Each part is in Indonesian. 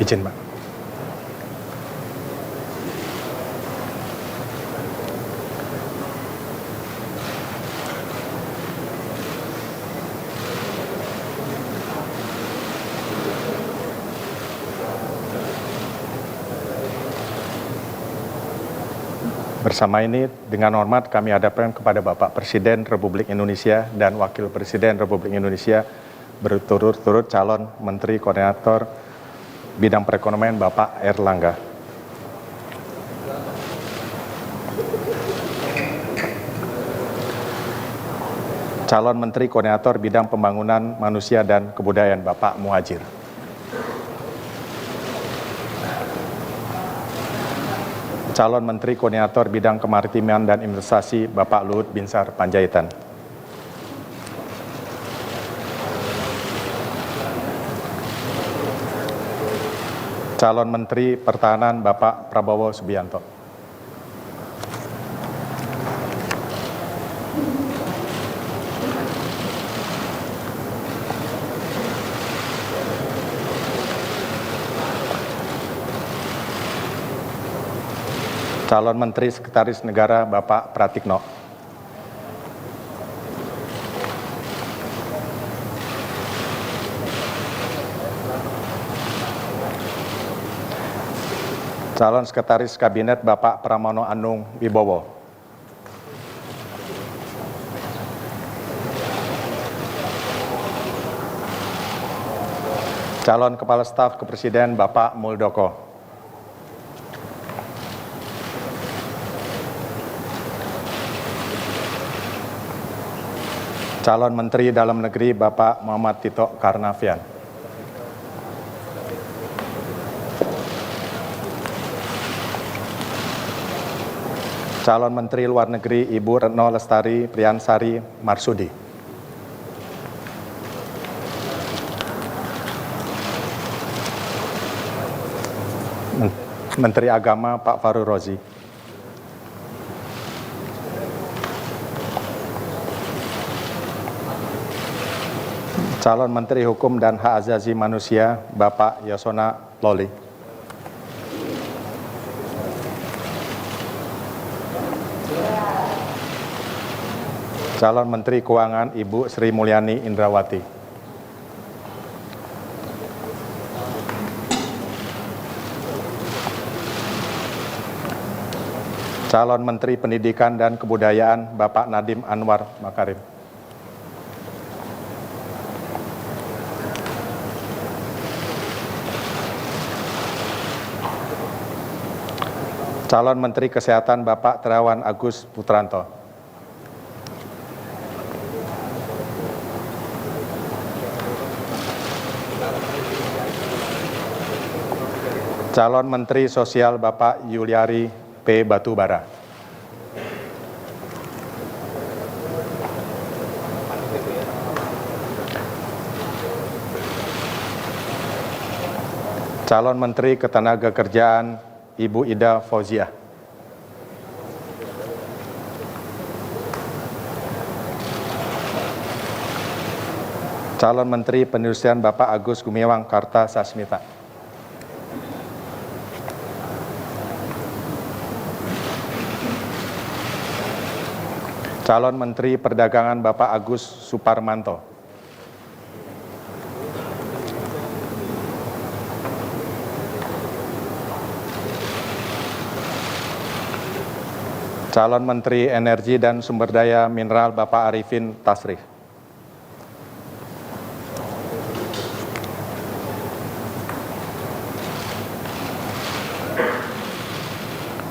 Izin, Pak. Bersama ini dengan hormat kami hadapkan kepada Bapak Presiden Republik Indonesia dan Wakil Presiden Republik Indonesia berturut-turut calon Menteri Koordinator Bidang Perekonomian Bapak Erlangga. Calon Menteri Koordinator Bidang Pembangunan Manusia dan Kebudayaan Bapak Muhadjir. Calon Menteri Koordinator Bidang Kemaritiman dan Investasi Bapak Luhut Binsar Panjaitan. Calon Menteri Pertahanan Bapak Prabowo Subianto. Calon Menteri Sekretaris Negara Bapak Pratikno. Calon Sekretaris Kabinet Bapak Pramono Anung Wibowo. Calon Kepala Staf Kepresiden Bapak Muldoko. Calon Menteri Dalam Negeri Bapak Muhammad Tito Karnavian. Calon Menteri Luar Negeri Ibu Retno Lestari Priyansari Marsudi. Menteri Agama Pak Fahrul Razi. Calon Menteri Hukum dan Hak Asasi Manusia Bapak Yasona Lawli. Calon Menteri Keuangan Ibu Sri Mulyani Indrawati. Calon Menteri Pendidikan dan Kebudayaan Bapak Nadiem Anwar Makarim. Calon Menteri Kesehatan Bapak Terawan Agus Putranto. Calon Menteri Sosial Bapak Yuliari P. Batubara. Calon Menteri Ketenagakerjaan Ibu Ida Fauziah. Calon Menteri Perindustrian Bapak Agus Gumiwang Kartasasmita. Calon Menteri Perdagangan Bapak Agus Suparmanto. Calon Menteri Energi dan Sumber Daya Mineral Bapak Arifin Tasrif.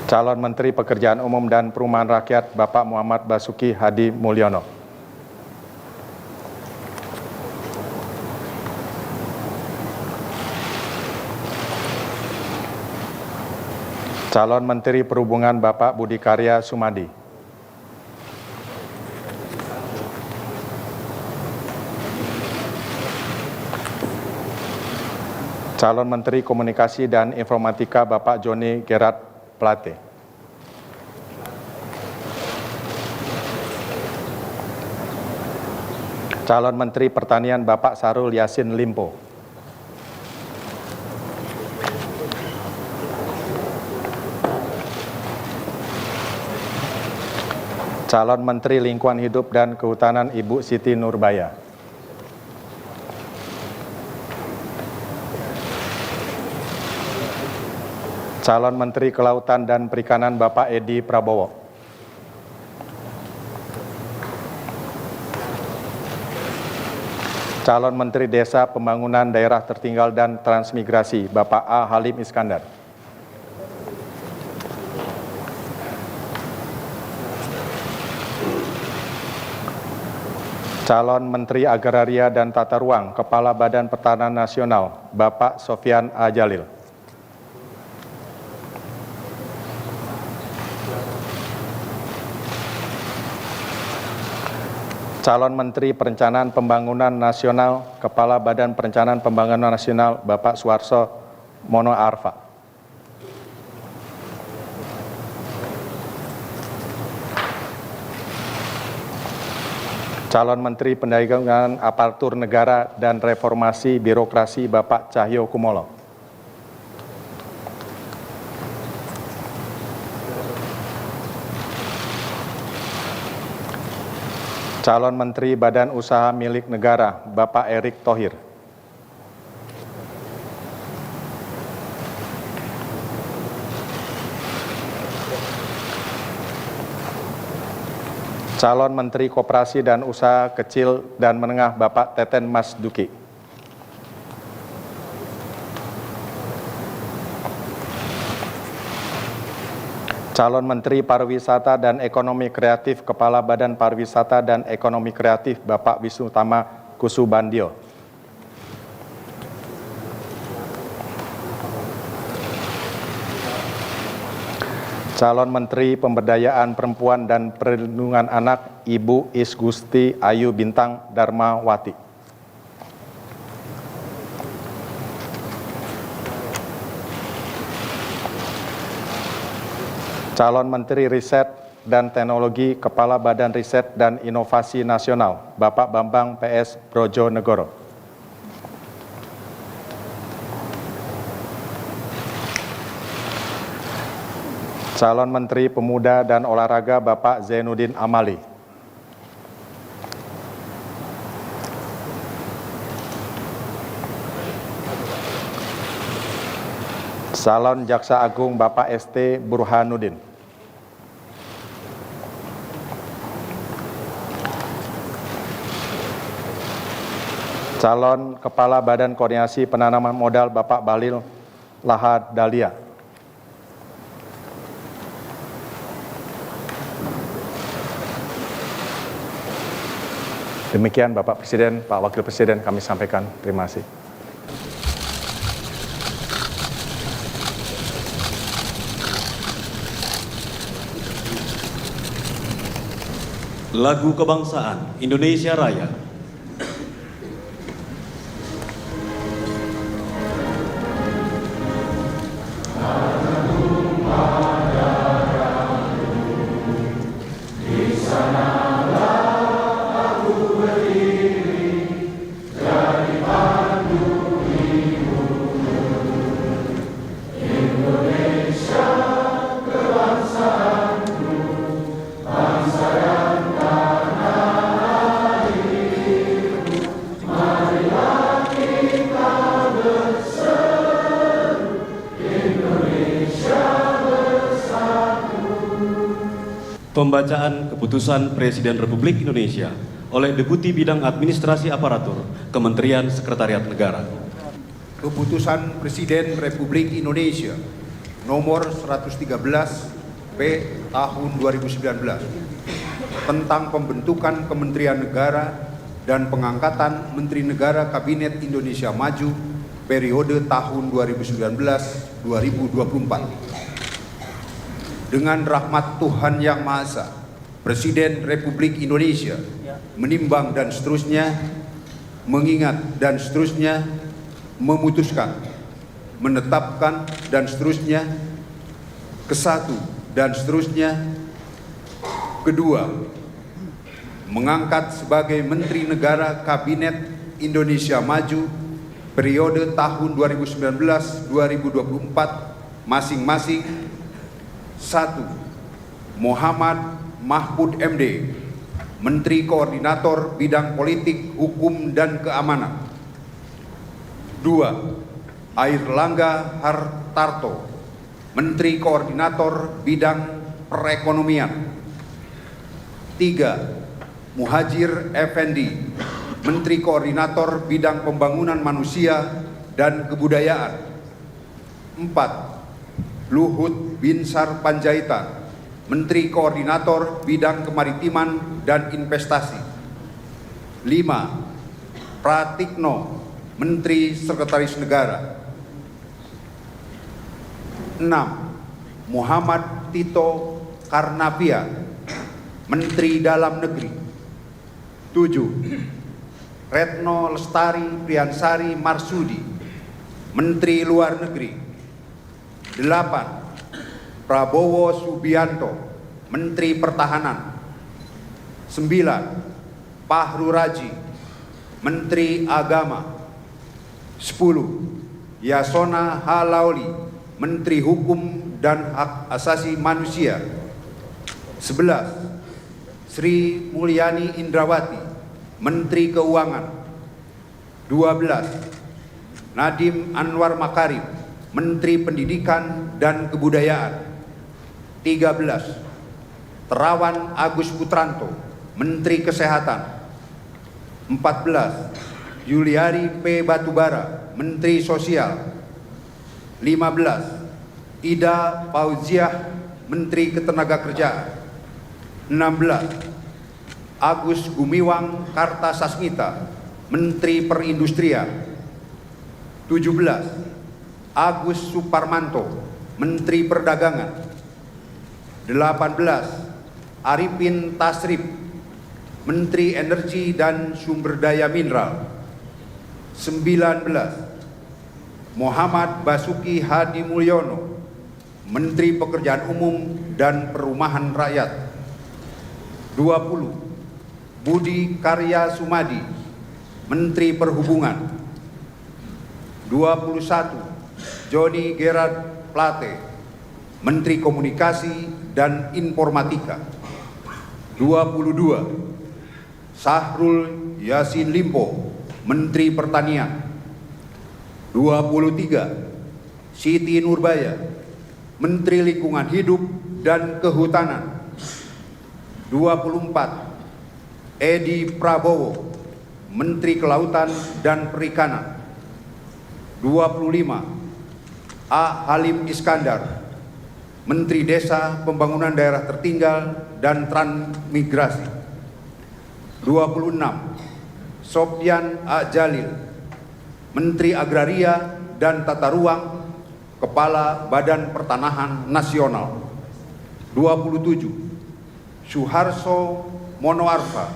Calon Menteri Pekerjaan Umum dan Perumahan Rakyat Bapak Muhammad Basuki Hadi Mulyono. Calon Menteri Perhubungan Bapak Budi Karya Sumadi. Calon Menteri Komunikasi dan Informatika Bapak Joni Gerard Plate. Calon Menteri Pertanian Bapak Sarul Yassin Limpo. Calon Menteri Lingkungan Hidup dan Kehutanan Ibu Siti Nurbaya. Calon Menteri Kelautan dan Perikanan Bapak Edi Prabowo. Calon Menteri Desa Pembangunan Daerah Tertinggal dan Transmigrasi Bapak A. Halim Iskandar. Calon Menteri Agraria dan Tata Ruang Kepala Badan Pertanahan Nasional Bapak Sofyan A. Jalil. Calon Menteri Perencanaan Pembangunan Nasional Kepala Badan Perencanaan Pembangunan Nasional Bapak Suharso Mono Arfa. Calon Menteri Pendagangan Aparatur Negara dan Reformasi Birokrasi Bapak Cahyo Kumolo. Calon Menteri Badan Usaha Milik Negara Bapak Erick Thohir. Calon Menteri Koperasi dan Usaha Kecil dan Menengah Bapak Teten Mas Duki. Calon Menteri Pariwisata dan Ekonomi Kreatif Kepala Badan Pariwisata dan Ekonomi Kreatif Bapak Wisnu Tama Kusubandio. Calon Menteri Pemberdayaan Perempuan dan Perlindungan Anak Ibu Isgusti Ayu Bintang Darmawati. Calon Menteri Riset dan Teknologi Kepala Badan Riset dan Inovasi Nasional Bapak Bambang PS Brojonegoro. Calon Menteri Pemuda dan Olahraga Bapak Zainuddin Amali. Calon Jaksa Agung Bapak ST Burhanuddin. Calon Kepala Badan Koordinasi Penanaman Modal Bapak Bahlil Lahadalia. Demikian Bapak Presiden, Pak Wakil Presiden kami sampaikan. Terima kasih. Lagu Kebangsaan Indonesia Raya. Pembacaan Keputusan Presiden Republik Indonesia oleh Deputi Bidang Administrasi Aparatur Kementerian Sekretariat Negara. Keputusan Presiden Republik Indonesia nomor 113 P tahun 2019 tentang pembentukan Kementerian Negara dan pengangkatan Menteri Negara Kabinet Indonesia Maju periode tahun 2019-2024. Dengan rahmat Tuhan Yang Maha Esa, Presiden Republik Indonesia menimbang dan seterusnya, mengingat dan seterusnya, memutuskan, menetapkan dan seterusnya, kesatu dan seterusnya, kedua, mengangkat sebagai Menteri Negara Kabinet Indonesia Maju periode tahun 2019-2024 masing-masing. 1. Muhammad Mahfud MD, Menteri Koordinator Bidang Politik, Hukum, dan Keamanan. 2. Airlangga Hartarto, Menteri Koordinator Bidang Perekonomian. 3. Muhadjir Effendi, Menteri Koordinator Bidang Pembangunan Manusia dan Kebudayaan. 4. Luhut Binsar Panjaitan, Menteri Koordinator Bidang Kemaritiman dan Investasi. 5. Pratikno, Menteri Sekretaris Negara. 6. Muhammad Tito Karnavian, Menteri Dalam Negeri. 7. Retno Lestari Priyansari Marsudi, Menteri Luar Negeri. 8. Prabowo Subianto, Menteri Pertahanan. 9. Fahru Raji, Menteri Agama. 10. Yasona Halauli, Menteri Hukum dan Hak Asasi Manusia. 11. Sri Mulyani Indrawati, Menteri Keuangan. 12. Nadiem Anwar Makarim, Menteri Pendidikan dan Kebudayaan. 13. Terawan Agus Putranto, Menteri Kesehatan. 14. Juliari P. Batubara, Menteri Sosial. 15. Ida Fauziah, Menteri Ketenagakerjaan. 16. Agus Gumiwang Kartasasmita, Menteri Perindustrian. 17. Agus Suparmanto, Menteri Perdagangan. 18. Arifin Tasrif, Menteri Energi dan Sumber Daya Mineral. 19. Muhammad Basuki Hadi Mulyono, Menteri Pekerjaan Umum dan Perumahan Rakyat. 20. Budi Karya Sumadi, Menteri Perhubungan. 21. Joni Gerard Plate, Menteri Komunikasi dan Informatika. 22. Sahrul Yassin Limpo, Menteri Pertanian. 23. Siti Nurbaya, Menteri Lingkungan Hidup dan Kehutanan. 24. Edi Prabowo, Menteri Kelautan dan Perikanan. 25. A. Halim Iskandar, Menteri Desa, Pembangunan Daerah Tertinggal dan Transmigrasi. 26. Sopyan A. Jalil, Menteri Agraria dan Tata Ruang, Kepala Badan Pertanahan Nasional. 27. Suharso Monoarfa,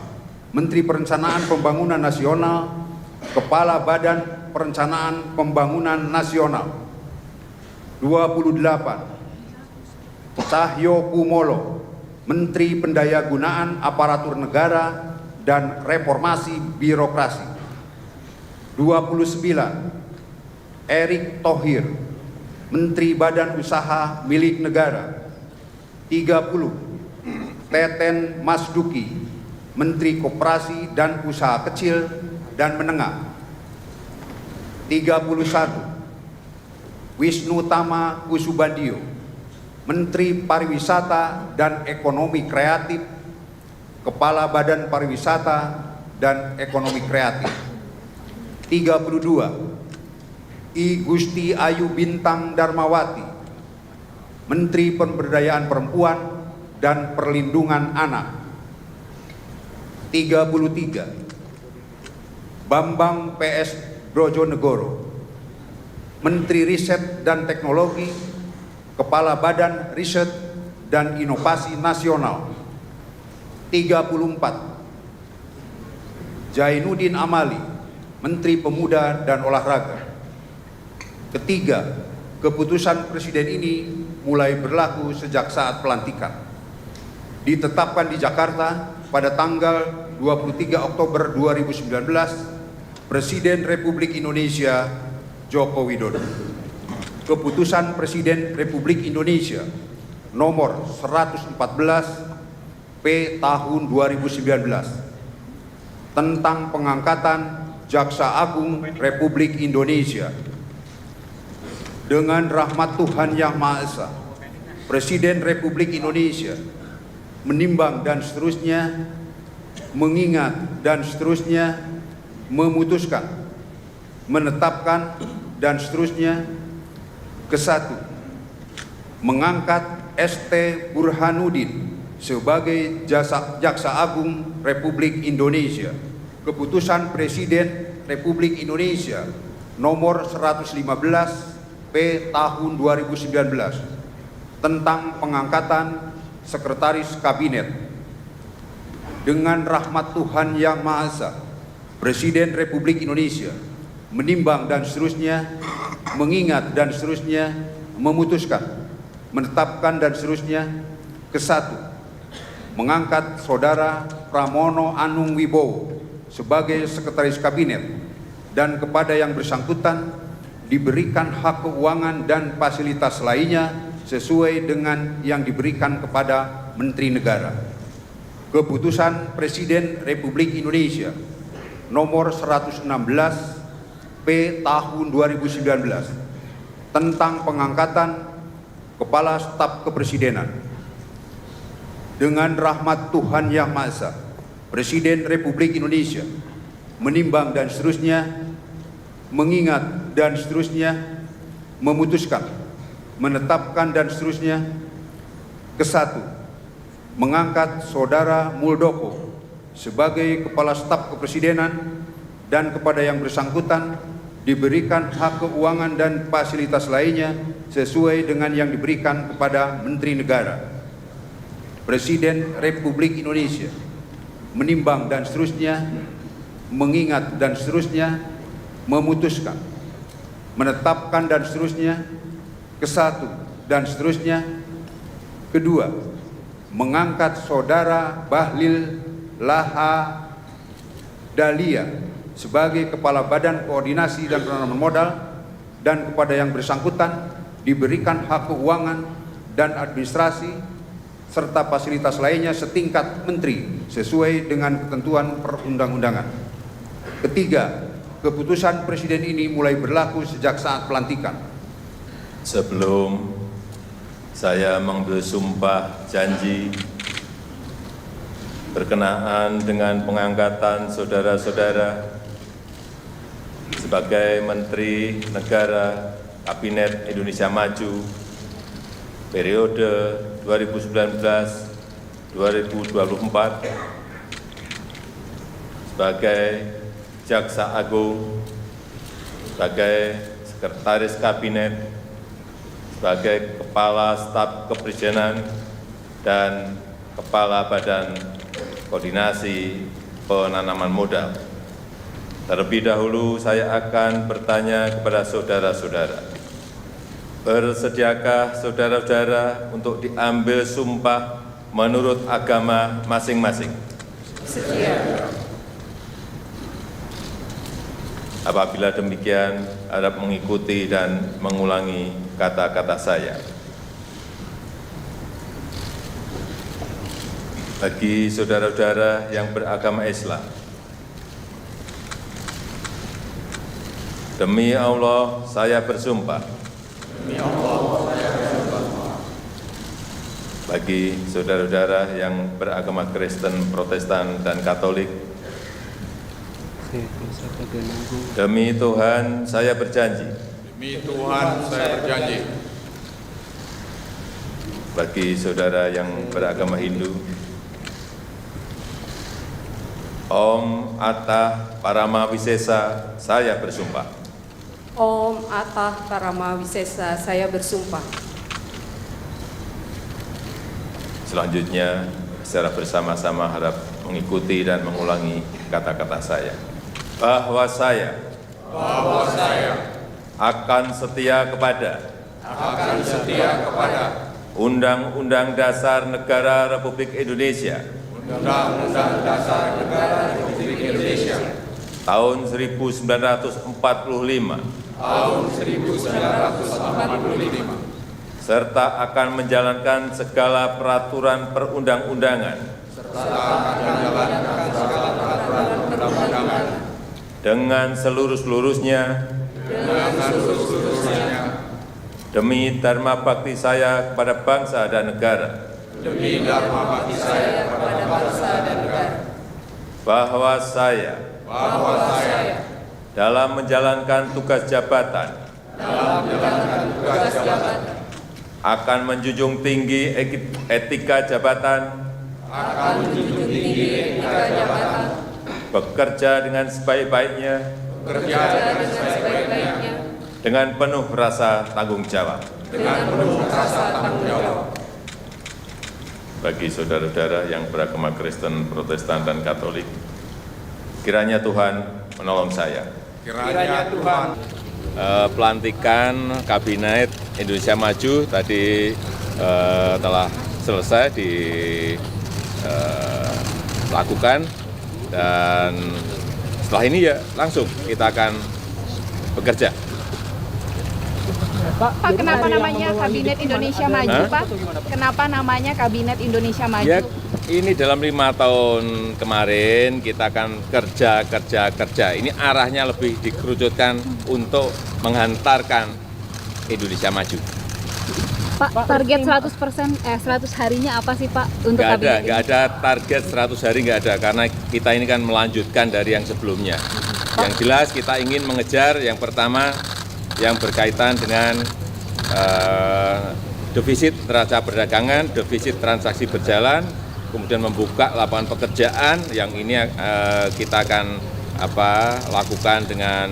Menteri Perencanaan Pembangunan Nasional, Kepala Badan Perencanaan Pembangunan Nasional. 28. Cahyo Kumolo, Menteri Pendayagunaan Aparatur Negara dan Reformasi Birokrasi. 29. Erick Thohir, Menteri Badan Usaha Milik Negara. 30. Teten Masduki, Menteri Koperasi dan Usaha Kecil dan Menengah. 31. Wisnu Tama Kusubandio, Menteri Pariwisata dan Ekonomi Kreatif, Kepala Badan Pariwisata dan Ekonomi Kreatif. 32. I Gusti Ayu Bintang Darmawati, Menteri Pemberdayaan Perempuan dan Perlindungan Anak. 33. Bambang PS Brojonegoro, Menteri Riset dan Teknologi, Kepala Badan Riset dan Inovasi Nasional. 34. Jainuddin Amali, Menteri Pemuda dan Olahraga. Ketiga, keputusan Presiden ini mulai berlaku sejak saat pelantikan. Ditetapkan di Jakarta pada tanggal 23 Oktober 2019, Presiden Republik Indonesia Joko Widodo. Keputusan Presiden Republik Indonesia nomor 114 P tahun 2019 tentang pengangkatan Jaksa Agung Republik Indonesia. Dengan rahmat Tuhan Yang Maha Esa, Presiden Republik Indonesia menimbang dan seterusnya, mengingat dan seterusnya, memutuskan, menetapkan dan seterusnya. Kesatu, mengangkat ST Burhanuddin sebagai Jaksa Agung Republik Indonesia. Keputusan Presiden Republik Indonesia nomor 115 P tahun 2019 tentang pengangkatan Sekretaris Kabinet. Dengan rahmat Tuhan Yang Maha Esa, Presiden Republik Indonesia menimbang dan seterusnya, mengingat dan seterusnya, memutuskan, menetapkan dan seterusnya. Kesatu, mengangkat Saudara Pramono Anung Wibowo sebagai Sekretaris Kabinet dan kepada yang bersangkutan diberikan hak keuangan dan fasilitas lainnya sesuai dengan yang diberikan kepada Menteri Negara. Keputusan Presiden Republik Indonesia nomor 116 P tahun 2019 tentang pengangkatan Kepala Staf Kepresidenan. Dengan rahmat Tuhan Yang Maha Esa, Presiden Republik Indonesia menimbang dan seterusnya, mengingat dan seterusnya, memutuskan, menetapkan dan seterusnya. Kesatu, mengangkat Saudara Muldoko sebagai Kepala Staf Kepresidenan dan kepada yang bersangkutan diberikan hak keuangan dan fasilitas lainnya sesuai dengan yang diberikan kepada Menteri Negara. Presiden Republik Indonesia menimbang dan seterusnya, mengingat dan seterusnya, memutuskan, menetapkan dan seterusnya. Kesatu dan seterusnya. Kedua, mengangkat Saudara Bahlil Laha Dahlia sebagai Kepala Badan Koordinasi dan Penanaman Modal dan kepada yang bersangkutan diberikan hak keuangan dan administrasi serta fasilitas lainnya setingkat menteri sesuai dengan ketentuan perundang-undangan. Ketiga, keputusan Presiden ini mulai berlaku sejak saat pelantikan. Sebelum saya mengambil sumpah janji berkenaan dengan pengangkatan saudara-saudara sebagai Menteri Negara Kabinet Indonesia Maju periode 2019-2024 sebagai Jaksa Agung, sebagai Sekretaris Kabinet, sebagai Kepala Staf Kepresidenan dan Kepala Badan Koordinasi Penanaman Modal. Terlebih dahulu saya akan bertanya kepada saudara-saudara, bersediakah saudara-saudara untuk diambil sumpah menurut agama masing-masing? Sedia. Apabila demikian, harap mengikuti dan mengulangi kata-kata saya. Bagi saudara-saudara yang beragama Islam, demi Allah saya bersumpah. Demi Allah saya bersumpah. Bagi saudara-saudara yang beragama Kristen, Protestan, dan Katolik, demi Tuhan saya berjanji. Demi Tuhan saya berjanji. Bagi saudara yang beragama Hindu, Om Atah Paramawisesa saya bersumpah. Om Atah Paramawisesa saya bersumpah. Selanjutnya, secara bersama-sama harap mengikuti dan mengulangi kata-kata saya. Bahwa saya akan setia kepada Undang-Undang Dasar Negara Republik Indonesia Undang-Undang Dasar Negara Republik Indonesia tahun 1945 serta akan menjalankan segala peraturan perundang-undangan serta akan menjalankan segala peraturan perundang-undangan dengan seluruh-seluruhnya demi dharma bakti saya kepada bangsa dan negara, demi dharma bakti saya kepada bangsa dan negara, bahwa saya dalam menjalankan tugas jabatan akan menjunjung tinggi etika jabatan, bekerja dengan sebaik-baiknya, dengan penuh rasa tanggung jawab. Bagi saudara-saudara yang beragama Kristen, Protestan, dan Katolik, kiranya Tuhan menolong saya. Kiranya Tuhan Pelantikan Kabinet Indonesia Maju tadi telah selesai dilakukan, dan setelah ini ya langsung kita akan bekerja. Pak, kenapa namanya Kabinet Indonesia Maju, Pak? Kenapa namanya Kabinet Indonesia Maju? Ya, ini dalam 5 tahun kemarin kita akan kerja. Ini arahnya lebih dikerucutkan untuk menghantarkan Indonesia maju. Pak, target 100% harinya apa sih, Pak, untuk kabinet ini? Nggak ada target 100 hari, nggak ada, karena kita ini kan melanjutkan dari yang sebelumnya. Yang jelas kita ingin mengejar yang pertama yang berkaitan dengan defisit neraca perdagangan, defisit transaksi berjalan, kemudian membuka lapangan pekerjaan yang ini kita akan lakukan dengan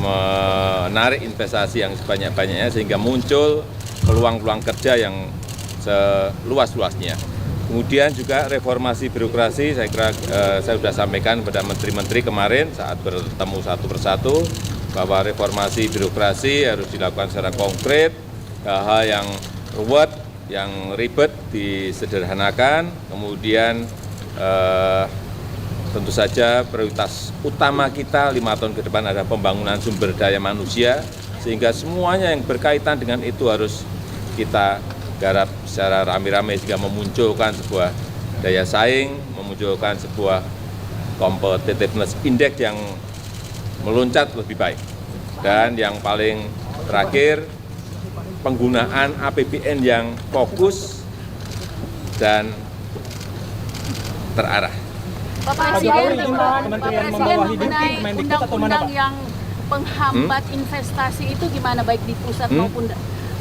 menarik investasi yang sebanyak-banyaknya sehingga muncul peluang-peluang kerja yang seluas-luasnya. Kemudian juga reformasi birokrasi, saya kira saya sudah sampaikan kepada menteri-menteri kemarin saat bertemu satu persatu bahwa reformasi birokrasi harus dilakukan secara konkret, hal yang ruwet, yang ribet disederhanakan, kemudian tentu saja prioritas utama kita 5 tahun ke depan adalah pembangunan sumber daya manusia, sehingga semuanya yang berkaitan dengan itu harus kita garap secara rame-rame sehingga memunculkan sebuah daya saing, memunculkan sebuah competitiveness index yang meloncat lebih baik. Dan yang paling terakhir, penggunaan APBN yang fokus dan terarah. Pak Presiden mengenai undang-undang yang penghambat investasi itu gimana, baik di pusat maupun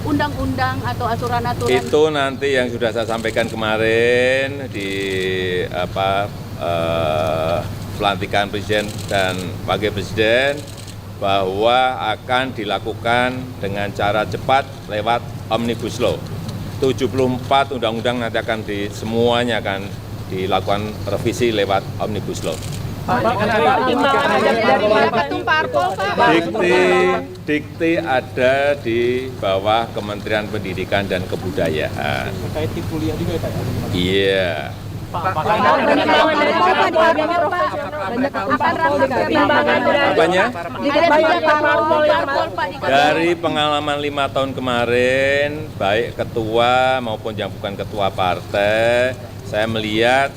undang-undang atau aturan-aturan? Itu nanti yang sudah saya sampaikan kemarin di pelantikan Presiden dan Wakil Presiden, bahwa akan dilakukan dengan cara cepat lewat Omnibus Law. 74 undang-undang nanti akan semuanya akan dilakukan revisi lewat Omnibus Law. Dikti ada di bawah Kementerian Pendidikan dan Kebudayaan. Terkait kuliah juga ya, Pak? Iya. Apanya? Dari pengalaman 5 tahun kemarin, baik ketua maupun yang bukan ketua partai, saya melihat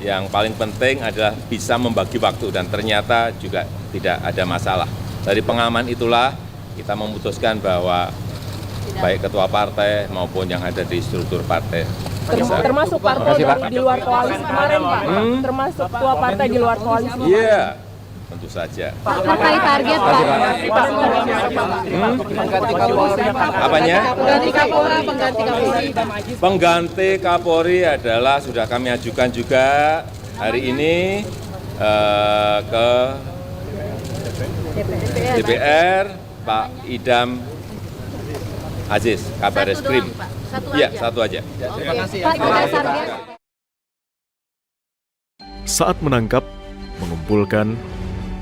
yang paling penting adalah bisa membagi waktu, dan ternyata juga tidak ada masalah. Dari pengalaman itulah kita memutuskan bahwa baik ketua partai maupun yang ada di struktur partai. Termasuk parpol di luar koalisi kemarin, Pak. Termasuk ketua partai di luar koalisi. Iya, tentu saja. Terkait target, Pak. Apanya? Pengganti Kapolri, pengganti Kapolri. Pengganti Kapolri adalah sudah kami ajukan juga hari ini ke DPR, Pak Idam Aziz, Kabar Eskrim. Iya, satu aja. Terima kasih. Pak, target. Saat menangkap, mengumpulkan,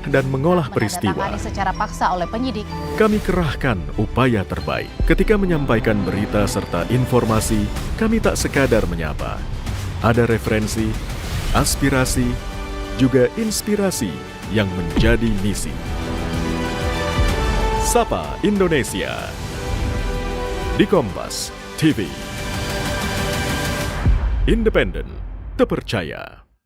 dan mengolah peristiwa, secara paksa oleh penyidik. kami kerahkan upaya terbaik. Ketika menyampaikan berita serta informasi, kami tak sekadar menyapa. Ada referensi, aspirasi, juga inspirasi yang menjadi misi. Sapa Indonesia di Kompas TV. Independen, terpercaya.